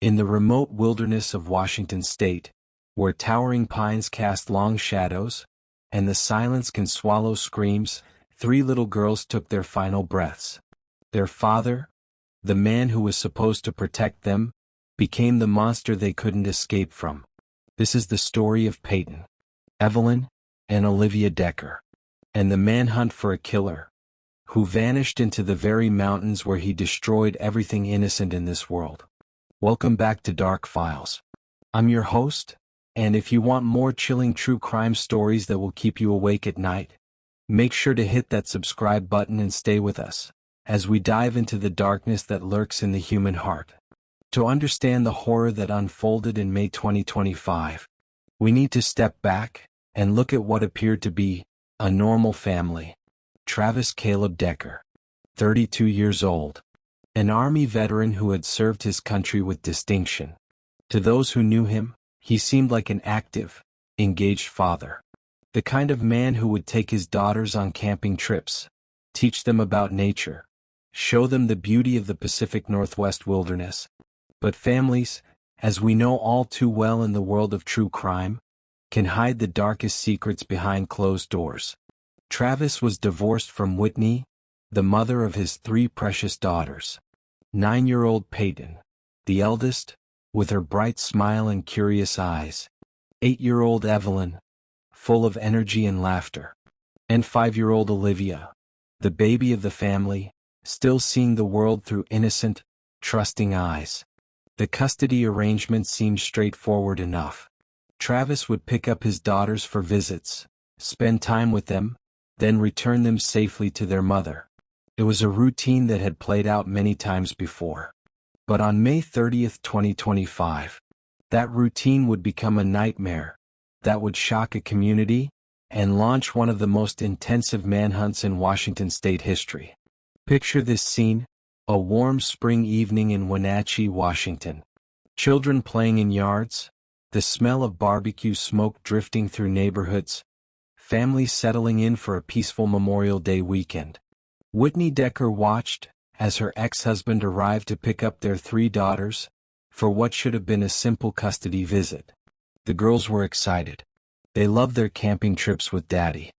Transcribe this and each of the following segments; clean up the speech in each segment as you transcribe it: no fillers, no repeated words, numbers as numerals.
In the remote wilderness of Washington state, where towering pines cast long shadows, and the silence can swallow screams, three little girls took their final breaths. Their father, the man who was supposed to protect them, became the monster they couldn't escape from. This is the story of Paityn, Evelyn, and Olivia Decker, and the manhunt for a killer, who vanished into the very mountains where he destroyed everything innocent in this world. Welcome back to Dark Files. I'm your host, and if you want more chilling true crime stories that will keep you awake at night, make sure to hit that subscribe button and stay with us, as we dive into the darkness that lurks in the human heart. To understand the horror that unfolded in May 2025, we need to step back and look at what appeared to be a normal family. Travis Caleb Decker, 32 years old, an Army veteran who had served his country with distinction. To those who knew him, he seemed like an active, engaged father. The kind of man who would take his daughters on camping trips, teach them about nature, show them the beauty of the Pacific Northwest wilderness. But families, as we know all too well in the world of true crime, can hide the darkest secrets behind closed doors. Travis was divorced from Whitney, the mother of his three precious daughters. 9-year-old Paityn, the eldest, with her bright smile and curious eyes. 8-year-old Evelyn, full of energy and laughter. And 5-year-old Olivia, the baby of the family, still seeing the world through innocent, trusting eyes. The custody arrangement seemed straightforward enough. Travis would pick up his daughters for visits, spend time with them, then return them safely to their mother. It was a routine that had played out many times before. But on May 30, 2025, that routine would become a nightmare that would shock a community and launch one of the most intensive manhunts in Washington state history. Picture this scene: a warm spring evening in Wenatchee, Washington. Children playing in yards, the smell of barbecue smoke drifting through neighborhoods, families settling in for a peaceful Memorial Day weekend. Whitney Decker watched as her ex-husband arrived to pick up their three daughters for what should have been a simple custody visit. The girls were excited. They loved their camping trips with Daddy.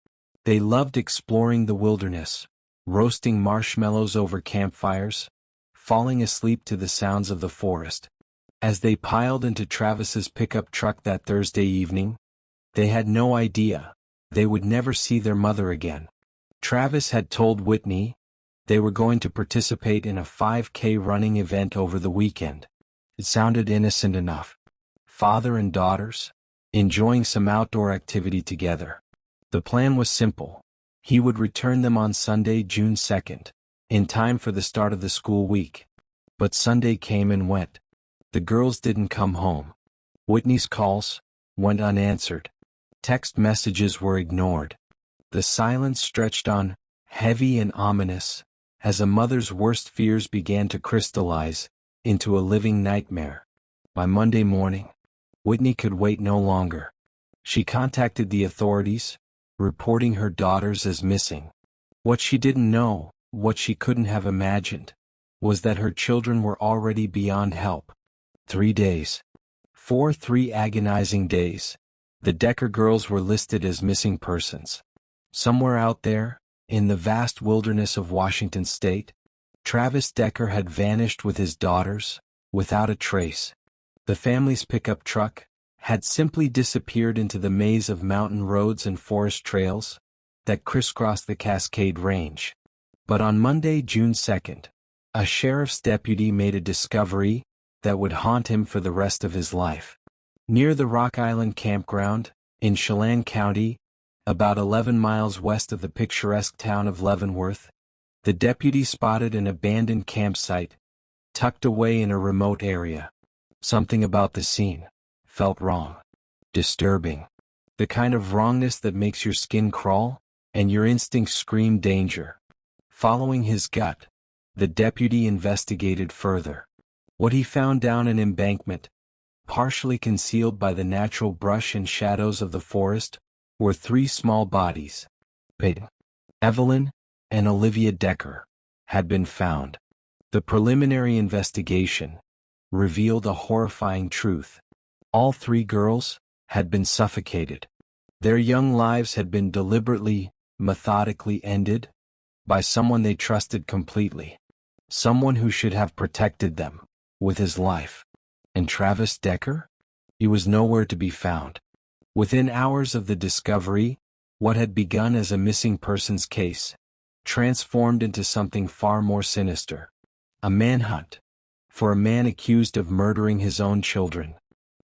They loved exploring the wilderness, roasting marshmallows over campfires, falling asleep to the sounds of the forest. As they piled into Travis's pickup truck that Thursday evening, they had no idea they would never see their mother again. Travis had told Whitney they were going to participate in a 5K running event over the weekend. It sounded innocent enough. Father and daughters, enjoying some outdoor activity together. The plan was simple. He would return them on Sunday, June 2nd, in time for the start of the school week. But Sunday came and went. The girls didn't come home. Whitney's calls went unanswered. Text messages were ignored. The silence stretched on, heavy and ominous, as a mother's worst fears began to crystallize into a living nightmare. By Monday morning, Whitney could wait no longer. She contacted the authorities, reporting her daughters as missing. What she didn't know, what she couldn't have imagined, was that her children were already beyond help. 3 days. 3 agonizing days. The Decker girls were listed as missing persons. Somewhere out there, in the vast wilderness of Washington state, Travis Decker had vanished with his daughters, without a trace. The family's pickup truck had simply disappeared into the maze of mountain roads and forest trails that crisscrossed the Cascade Range. But on Monday, June 2nd, a sheriff's deputy made a discovery that would haunt him for the rest of his life. Near the Rock Island campground, in Chelan County, about 11 miles west of the picturesque town of Leavenworth, the deputy spotted an abandoned campsite, tucked away in a remote area. Something about the scene felt wrong, disturbing, the kind of wrongness that makes your skin crawl, and your instincts scream danger. Following his gut, the deputy investigated further. What he found down an embankment, partially concealed by the natural brush and shadows of the forest, were 3 small bodies. Paityn, Evelyn, and Olivia Decker had been found. The preliminary investigation revealed a horrifying truth. All three girls had been suffocated. Their young lives had been deliberately, methodically ended by someone they trusted completely. Someone who should have protected them with his life. And Travis Decker? He was nowhere to be found. Within hours of the discovery, what had begun as a missing persons case transformed into something far more sinister. A manhunt for a man accused of murdering his own children.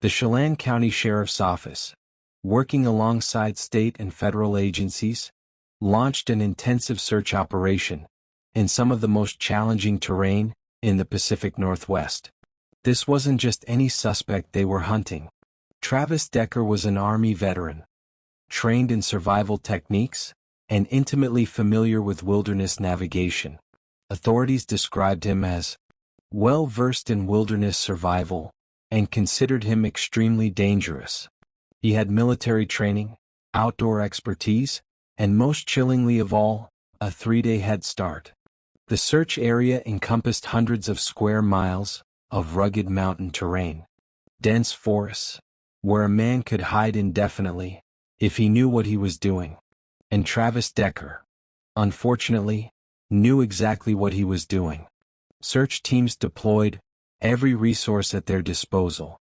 The Chelan County Sheriff's Office, working alongside state and federal agencies, launched an intensive search operation in some of the most challenging terrain in the Pacific Northwest. This wasn't just any suspect they were hunting. Travis Decker was an Army veteran, trained in survival techniques, and intimately familiar with wilderness navigation. Authorities described him as well-versed in wilderness survival and considered him extremely dangerous. He had military training, outdoor expertise, and most chillingly of all, a 3-day head start. The search area encompassed hundreds of square miles of rugged mountain terrain, dense forests, where a man could hide indefinitely if he knew what he was doing. And Travis Decker, unfortunately, knew exactly what he was doing. Search teams deployed every resource at their disposal.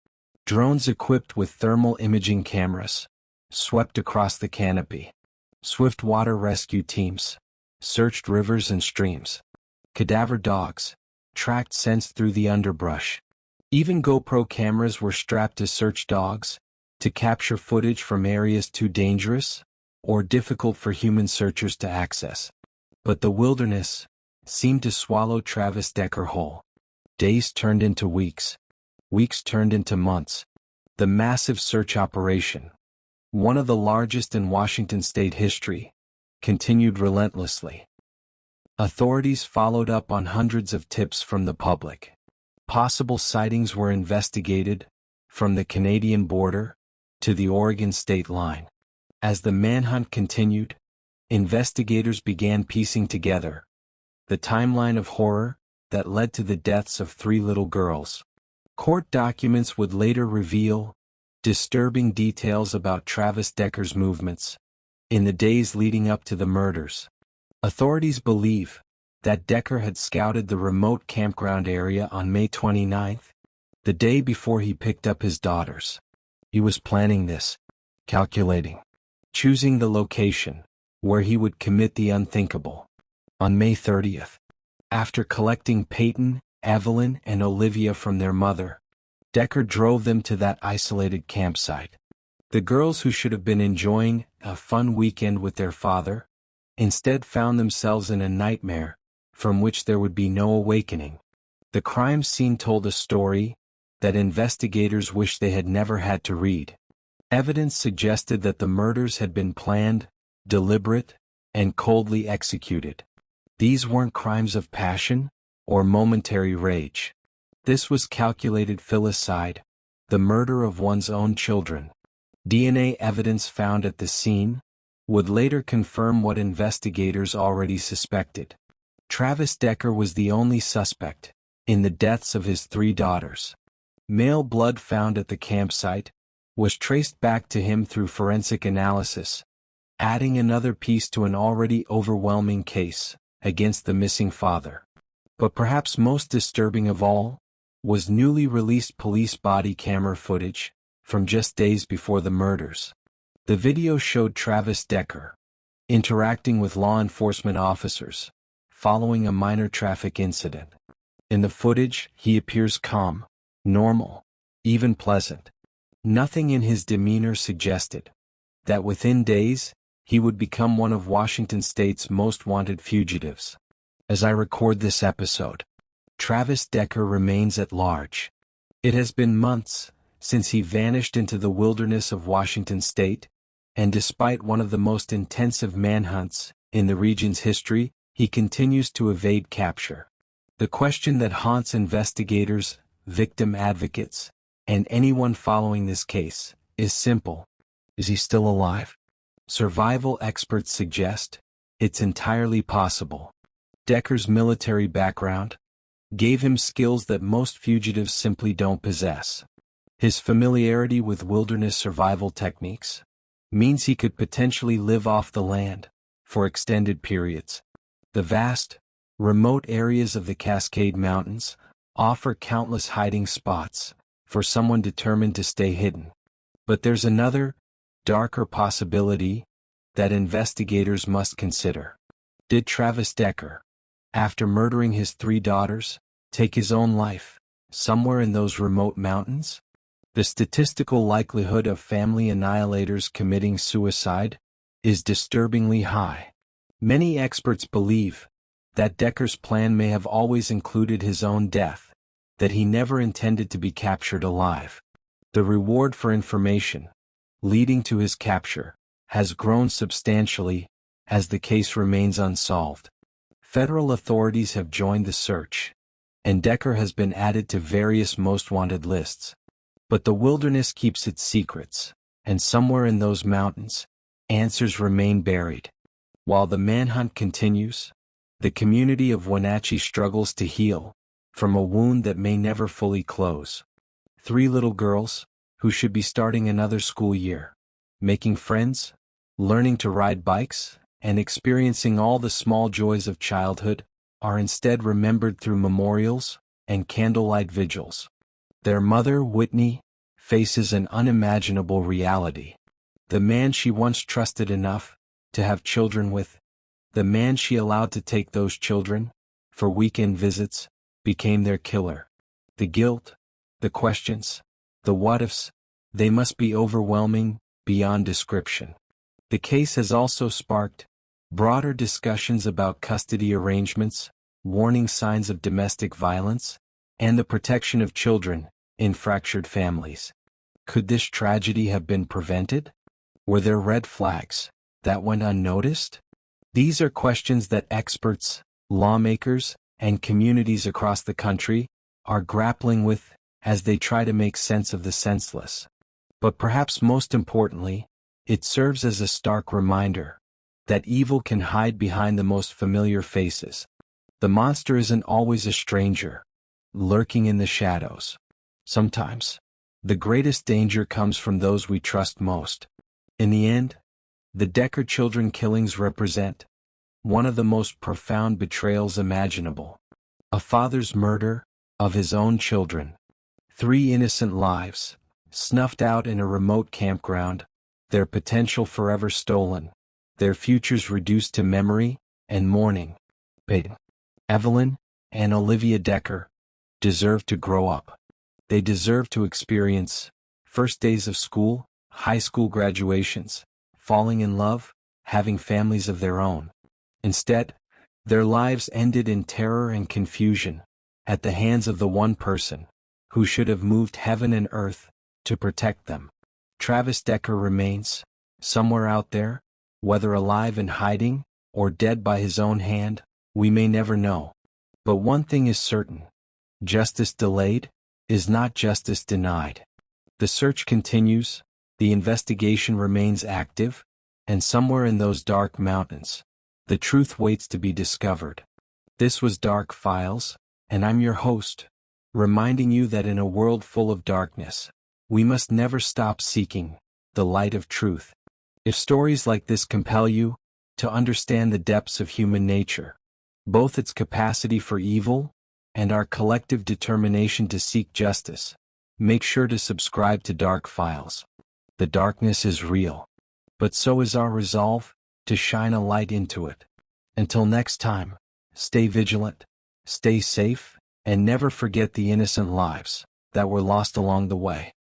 Drones equipped with thermal imaging cameras swept across the canopy. Swift water rescue teams searched rivers and streams. Cadaver dogs tracked scents through the underbrush. Even GoPro cameras were strapped to search dogs to capture footage from areas too dangerous or difficult for human searchers to access. But the wilderness seemed to swallow Travis Decker whole. Days turned into weeks. Weeks turned into months. The massive search operation, one of the largest in Washington state history, continued relentlessly. Authorities followed up on hundreds of tips from the public. Possible sightings were investigated, from the Canadian border to the Oregon state line. As the manhunt continued, investigators began piecing together the timeline of horror that led to the deaths of 3 little girls. Court documents would later reveal disturbing details about Travis Decker's movements in the days leading up to the murders. Authorities believe that Decker had scouted the remote campground area on May 29, the day before he picked up his daughters. He was planning this, calculating, choosing the location where he would commit the unthinkable. On May 30th, after collecting Paityn, Evelyn, and Olivia from their mother, Decker drove them to that isolated campsite. The girls, who should have been enjoying a fun weekend with their father, instead found themselves in a nightmare from which there would be no awakening. The crime scene told a story that investigators wish they had never had to read. Evidence suggested that the murders had been planned, deliberate, and coldly executed. These weren't crimes of passion or momentary rage. This was calculated filicide, the murder of one's own children. DNA evidence found at the scene would later confirm what investigators already suspected. Travis Decker was the only suspect in the deaths of his 3 daughters. Male blood found at the campsite was traced back to him through forensic analysis, adding another piece to an already overwhelming case against the missing father. But perhaps most disturbing of all was newly released police body camera footage from just days before the murders. The video showed Travis Decker interacting with law enforcement officers following a minor traffic incident. In the footage, he appears calm, normal, even pleasant. Nothing in his demeanor suggested that within days, he would become one of Washington state's most wanted fugitives. As I record this episode, Travis Decker remains at large. It has been months since he vanished into the wilderness of Washington state, and despite one of the most intensive manhunts in the region's history, he continues to evade capture. The question that haunts investigators, victim advocates, and anyone following this case is simple. Is he still alive? Survival experts suggest it's entirely possible. Decker's military background, gave him skills that most fugitives simply don't possess. His familiarity with wilderness survival techniques means he could potentially live off the land for extended periods. The vast, remote areas of the Cascade Mountains offer countless hiding spots for someone determined to stay hidden. But there's another, darker possibility that investigators must consider. Did Travis Decker, after murdering his 3 daughters, take his own life somewhere in those remote mountains? The statistical likelihood of family annihilators committing suicide is disturbingly high. Many experts believe that Decker's plan may have always included his own death, that he never intended to be captured alive. The reward for information leading to his capture has grown substantially as the case remains unsolved. Federal authorities have joined the search, and Decker has been added to various most wanted lists. But the wilderness keeps its secrets, and somewhere in those mountains, answers remain buried. While the manhunt continues, the community of Wenatchee struggles to heal from a wound that may never fully close. 3 little girls, who should be starting another school year, making friends, learning to ride bikes, and experiencing all the small joys of childhood, are instead remembered through memorials and candlelight vigils. Their mother, Whitney, faces an unimaginable reality. The man she once trusted enough to have children with, the man she allowed to take those children for weekend visits, became their killer. The guilt, the questions, the what-ifs, they must be overwhelming beyond description. The case has also sparked broader discussions about custody arrangements, warning signs of domestic violence, and the protection of children in fractured families. Could this tragedy have been prevented? Were there red flags that went unnoticed? These are questions that experts, lawmakers, and communities across the country are grappling with as they try to make sense of the senseless. But perhaps most importantly, it serves as a stark reminder that evil can hide behind the most familiar faces. The monster isn't always a stranger, lurking in the shadows. Sometimes, the greatest danger comes from those we trust most. In the end, the Decker children killings represent one of the most profound betrayals imaginable. A father's murder of his own children. 3 innocent lives, snuffed out in a remote campground, their potential forever stolen, their futures reduced to memory and mourning. Paityn, Evelyn, and Olivia Decker deserve to grow up. They deserve to experience first days of school, high school graduations, falling in love, having families of their own. Instead, their lives ended in terror and confusion at the hands of the one person who should have moved heaven and earth to protect them. Travis Decker remains, somewhere out there, whether alive and hiding, or dead by his own hand, we may never know. But one thing is certain: justice delayed is not justice denied. The search continues, the investigation remains active, and somewhere in those dark mountains, the truth waits to be discovered. This was Dark Files, and I'm your host, reminding you that in a world full of darkness, we must never stop seeking the light of truth. If stories like this compel you to understand the depths of human nature, both its capacity for evil and our collective determination to seek justice, make sure to subscribe to Dark Files. The darkness is real, but so is our resolve to shine a light into it. Until next time, stay vigilant, stay safe, and never forget the innocent lives that were lost along the way.